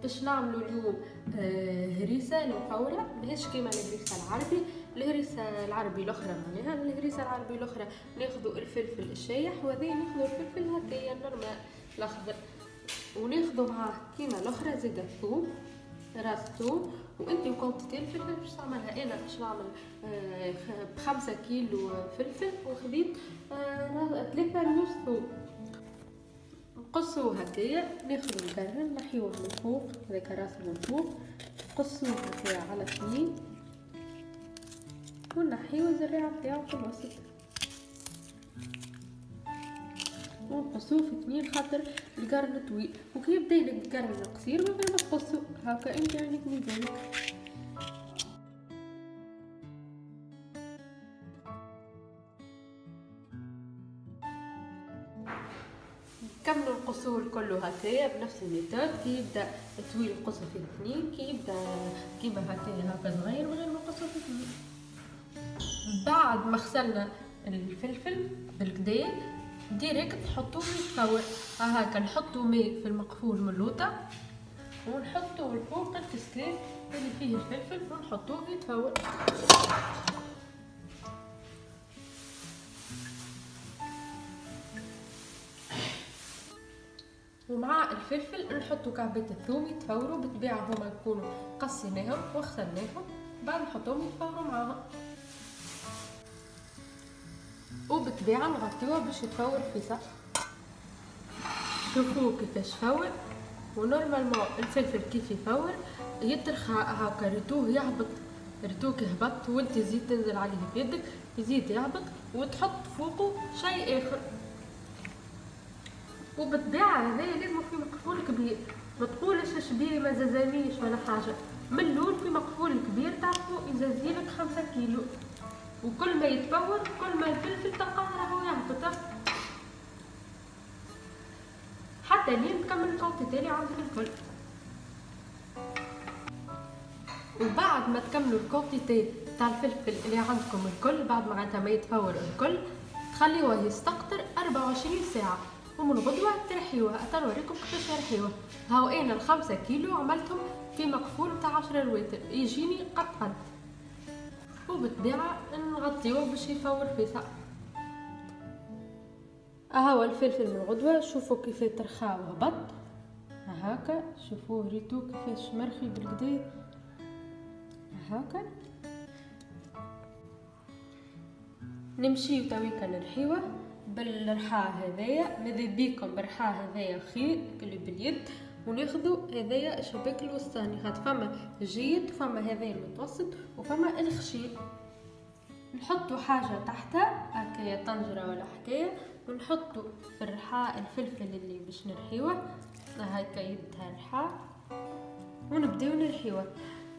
باش نعملوا اليوم هريسه المفوره، ماهيش كيما الهريسه العربي. الهريسه العربي الاخرى معناها الهريسه العربي الاخرى ناخذوا الفلفل الشايح، وهذه ناخذوا الفلفل هكايا النورمال الاخضر، وناخذوا معاه كيما الاخرى زيت الثوم، راس ثوم. وانت وكونتيتي الفلفل باش تعملها، انا باش نعمل ب5 كيلو فلفل وخذيت 3 رؤوس ثوم. نقصوه هكايا، ناخذ القرن نحيوه من فوق، هذاك راسه من فوق نقصوه هكايا على 2 ونحيوه الزريعه نتاعو في الوسط، ونقصوه في 2 خاطر القرن طويل، وكي يبدا لك القرن قصير من غير ما تقصو هكا انت عندك ميزانك. نكملوا نقصوه الكل هكايا بنفس الميثود، كي يبدا طويل نقصو في 2، كي يبدا كيما هكايا هكا صغير من غير ما نقصو في 2. بعد ما غسلنا الفلفل بالكدا ديريكت نحطوه يتفور هكا، نحطو ماء في المقفول من اللوطه ونحطو الفوق الكسكاس اللي فيه الفلفل ونحطوه يتفور. ومع الفلفل نحطو كعبات الثوم يتفوروا، بالطبيعه هما يكونوا قصيناهم وغسلناهم، بعد نحطوهم يتفوروا معاهم، وبالطبيعه نغطيوه باش يتفور في ساعه. شوفوا كيفاش فور، ونورمالمون الفلفل كيف يفور يترخى هكا، ريتوه يهبط، ريتوك يهبط وانت زيد تنزل عليه بيدك يزيد يهبط، وتحط فوقه شيء اخر. وبالطبيعه هذايا لازم في مقفول كبير، ما تقولش شبيه ما زازانيش ولا حاجه، من الاول في مقفول كبير تعرفوا يزازيلك 5 كيلو، وكل ما يتفور كل ما الفلفل تلقاه راهو يهبط حتى لين تكمل الكونتيتي اللي عندك الكل. وبعد ما تكملوا الكونتيتي تاع الفلفل اللي عندكم الكل، بعد معناتها ما يتفور الكل، تخليوه يستقطر 24 ساعه، ومن غدوه ترحيوه. نوريكم كيفاش نرحيوه. هاو انا ال5 كيلو عملتهم في مقفول تاع 10 رواتر يجيني قد، وبالطبيعه نغطيوه باش يفور في ساعه. هاو الفلفل من غدوه، شوفوا كيف ترخى وهبط هكا، شوفوه ريتو كيفاش مرخي بالكدا هكا. نمشيو تويكا نرحيوه بالرحاه هذايا، ماذا بيكم بالرحاه هذايا خير اللي باليد، وناخذوا هذايا الشباك الوسطاني، خاطر فما جيد وفما هذايا المتوسط وفما الخشين. نحطوا حاجه تحتها هكايا طنجره ولا حكايه، ونحطوا في الرحاه الفلفل اللي باش نرحيوه هكا يدها رحاه، ونبداو نرحيوه.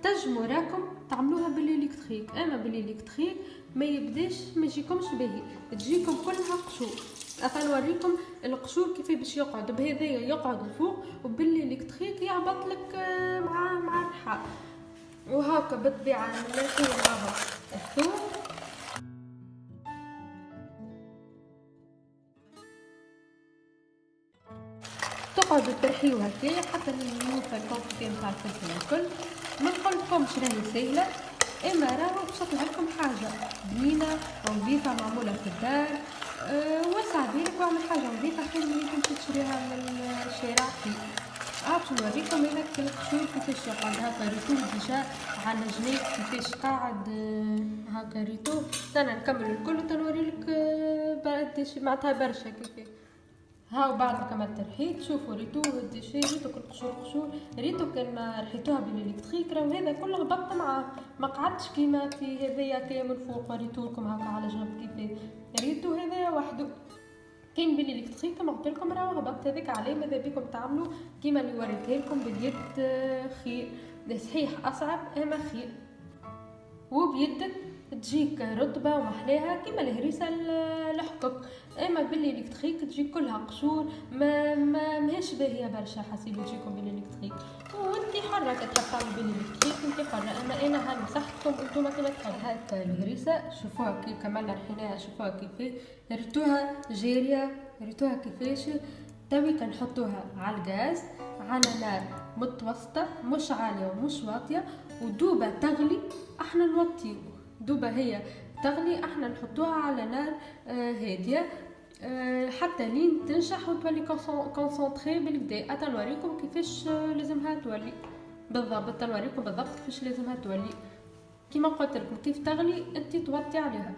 تنجموا راكم تعملوها بالإلكتريك، اما بالإلكتريك ما يبداش ما يجيكمش باهي، تجيكم كلها قشور. نوريكم القشور كيف باش يقعد، بهذايا يقعد الفوق وبالإلكتريك يهبط لك مع الرحاه. وهكا بالطبيعه نرحيو معاهم الثوم، تقعدوا ترحيو هكايا حتى يوفى الكونتيتي نتاع الفلفل الكل. ما نقولكمش راهي سهله، اما راهو باش نطلع لكم حاجه بنينه ونظيفه معموله في الدار. وسع بالك واعمل حاجه نظيفه خير من اللي تمشي تشريها من الشارع. باش نوريكم انا القشور كيفاش يقعد هكا، ريتوه ديجا على جنيك كيفاش قاعد هكا ريتوه. انا نكمل الكل وتنوريلك معناتها برشا كيفاش. هاو بعد ما كملت رحيت شوفوا ريتوه ديجا، ريتو كل قشور ريتو كان رحيتوها بالإلكتريك، راهو هذا كله هبط معاه، ما قعدش كيما في هذايا كي من فوق وريتولكم هكا على جنب كيفاش ريتو هذايا وحده. كاين بالإلكتريك كما قلت لكم راهو هبط، هذاك عليه ماذا بكم تعملوا كيما اللي وريته لكم باليد خير. صحيح اصعب اما خير، وبيدك تجيك رطبه ومحلاها كيما الهريسه الحكك. اما بالإلكتريك تجي كلها قشور، ماهيش باهيه برشا حسيبوا تجيكم بالإلكتريك، وانت حره كتحب تعمل بالإلكتريك انت حره. اما انا هنصحكم انتم كيما تحب. هاك الهريسه شوفوها كيف كملنا رحيناها، شوفوها كيف ريتوها جاريه، ريتوها كيفاش. توي كنحطوها على الغاز على نار متوسطة، مش عالية ومش واطية، ودوبة تغلي احنا نوطيو. دوبة هي تغلي احنا نحطوها على نار هادية حتى لين تنشح وتولي كونسونطري بالكدا. نوريكم كيفاش لازمها تولي بالضبط، نوريكم بالضبط كيفاش لازمها تولي. كيما قلت لكم كيف تغلي انت توطي عليها،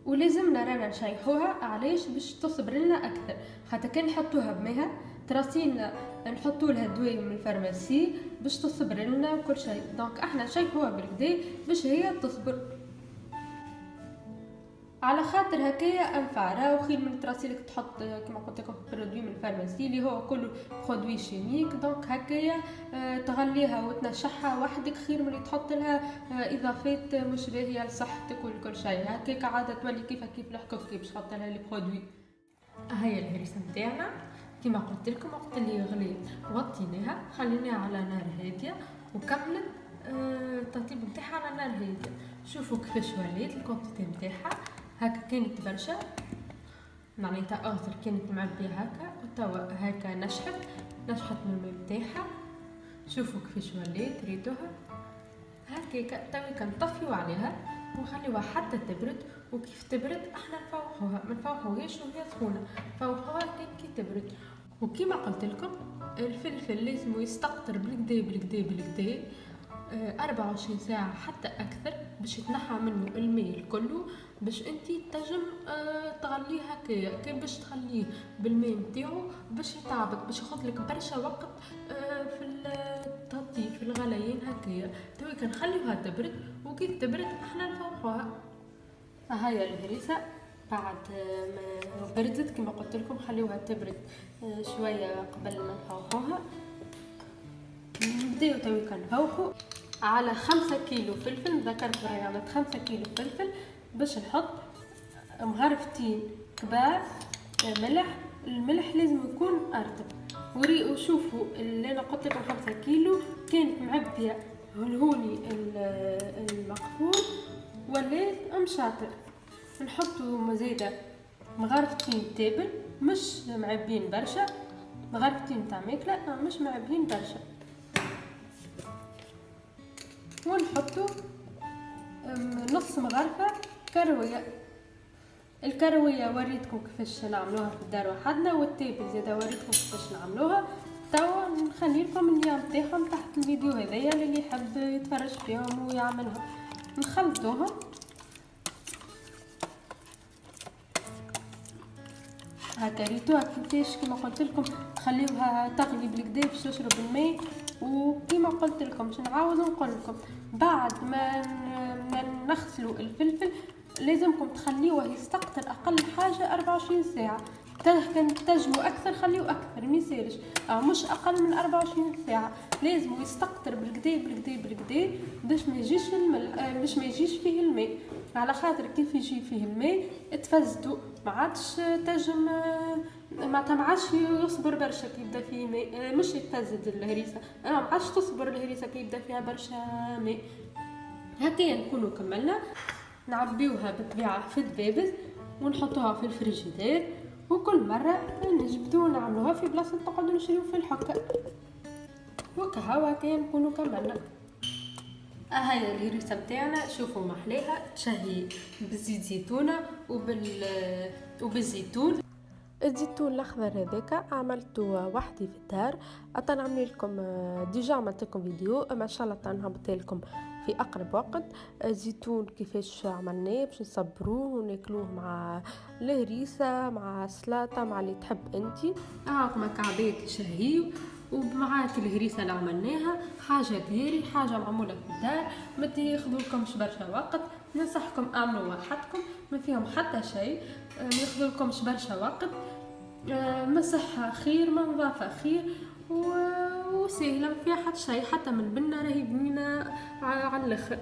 ولازمنا رانا نشيحوها. علاش؟ باش تصبر لنا اكثر، خاطر كان نحطوها بماء تراسينا نحطوا لها دواء من الفارماسي باش تصبر لنا وكل شيء. دونك احنا نشيحوها بالكدا باش هي تصبر، على خاطر هكايا انفع. راهو خير من تراسيلك تحط كما قلت لكم برودوي من الفارماسي اللي هو كله برودوي شيميك. دونك هكايا تغليها وتنشحها وحدك خير من تحط لها اضافات مش باهيه لصحتك وكل شيء. هكاك عاده تولي كيف الحكوك باش تحط لها لي برودوي. هيا الهريسه نتاعنا كما قلت لكم وقت اللي غليت وطيناها خليناها على نار هاديه وكملت التطيب نتاعها على نار هاديه. شوفوا كيفاش ولات الكونتيتي نتاعها، هكا كانت برشا معناتها اخر كانت معبيه هكا، وتوا هكا نشحت من الماء نتاعها. شوفوا كيفاش ولات ريتوها هكاكا. توا كنطفيو عليها ونخليوها حتى تبرد، وكيف تبرد احنا نفوحوها، ما نفوحوهاش وهي سخونه، نفوحوها كي تبرد. وكيما قلت لكم الفلفل لازم يستقطر بالكدا 24 ساعة حتى أكثر باش يتنحى منه الماء الكله، باش انتي تنجم تغليه هكايا. كان باش تخليه بالماء نتاعو باش يتعبط، باش ياخذلك برشا وقت في التطيب في الغليان هكايا. توي كنخليوها تبرد، وكيف تبرد احنا نفوحوها. هيا الهريسة بعد ما بردت كما قلت لكم خليوها تبرد شوية قبل ما نفوحوها. نبداو توي كنفوحو على 5 كيلو فلفل. ذكرت راهي عملت 5 كيلو فلفل باش نحط مغرفتين كبار ملح. الملح لازم يكون ارطب. وشوفوا اللي انا قلت لكم 5 كيلو كانت معبيه هوني المقفول ولات مشاطر. نحطوا مزيده مغرفتين تابل مش معبين برشا، مغرفتين تاع ماكله مش معبين برشا. ونحطوا نص مغرفه كرويه. الكرويه وريتكم كيفاش نعملوها في الدار وحدنا، والتابل زاده وريتكم كيفاش نعملوها. توا نخلي لكم اللينك تاعهم تحت الفيديو هذايا اللي يحب يتفرج فيهم ويعملهم. نخلطوهم هكا ريتوها كيفاش كما قلت لكم تخليوها تغلي بالكدا باش تشرب الماء. وكما قلت لكم باش نعاود نقول لكم بعد ما نغسلوا الفلفل لازمكم تخليوه يستقطر اقل حاجه 24 ساعه. كان تنجموا اكثر خليوه اكثر ما يسالش، او مش اقل من 24 ساعه. لازم يستقطر بالكدا باش ما يجيش باش ما يجيش فيه الماء. على خاطر كيف يجي فيه الماء تفزدوا ما عادش تنجم ما عادش يصبر برشا كي يبدا فيه ماء. مش يتفزد الهريسه، ما عادش تصبر الهريسه كي يبدا فيها برشا ماء. هكايا نكونوا كملنا. نعبيوها بالطبيعه في الدبابز ونحطوها في الفريجيدير، وكل مره نجبدو نعملوها في بلاصه نقعدو نشريو في الحكه. وكهوا هكايا نكونوا كملنا. هاي الهريسه نتاعنا شوفوا محلاها تشهي بالزيت زيتونه وبالزيتون. الزيتون الاخضر هذاك عملته وحدي في الدار. نعمل لكم ديجا عملت لكم فيديو ما شاء الله نهبط لكم في اقرب وقت الزيتون كيفاش عملناه باش نصبروه وناكلوه مع الهريسه مع السلطه مع اللي تحب انتي. مكعبات شهيو ومعاك الهريسه اللي عملناها حاجه ديري حاجه معموله في الدار ما تاخذولكمش برشا وقت. ننصحكم اعملوا وحدكم ما فيهم حتى شيء، ما ياخذولكمش برشا وقت، ما صحه خير ما نظافه خير وسهله ما فيها حتى شيء. حتى من بنا راهي بنينه على الاخر.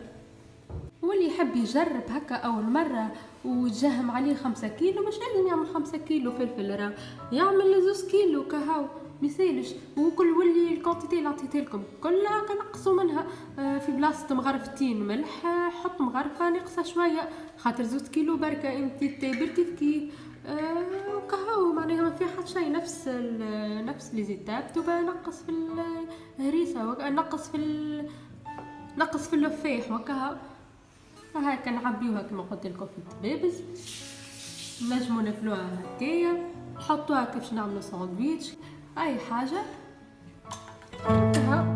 واللي يحب يجرب هكا اول مره وتجهم عليه 5 كيلو مش لازم يعمل 5 كيلو فلفل، راه يعمل 2 كيلو كهو ميسالش. وكل واللي الكونتيتي اللي عطيت لكم كلها كنقصوا منها. في بلاصه مغرفتين ملح حط مغرفه ناقصه شويه خاطر 2 كيلو بركه انت تابرتي كيف وكهو معناها ما فيها حتى شيء، نفس لي زيتاب. دوبا نقص في الهريسه، نقص في اللفاح وكهو. هكا نعبيوها كما قلت لكم في الدبابز، نجمو ناكلوها هكايا، نحطوها كيفاش نعملو ساندويتش اي حاجه. كهو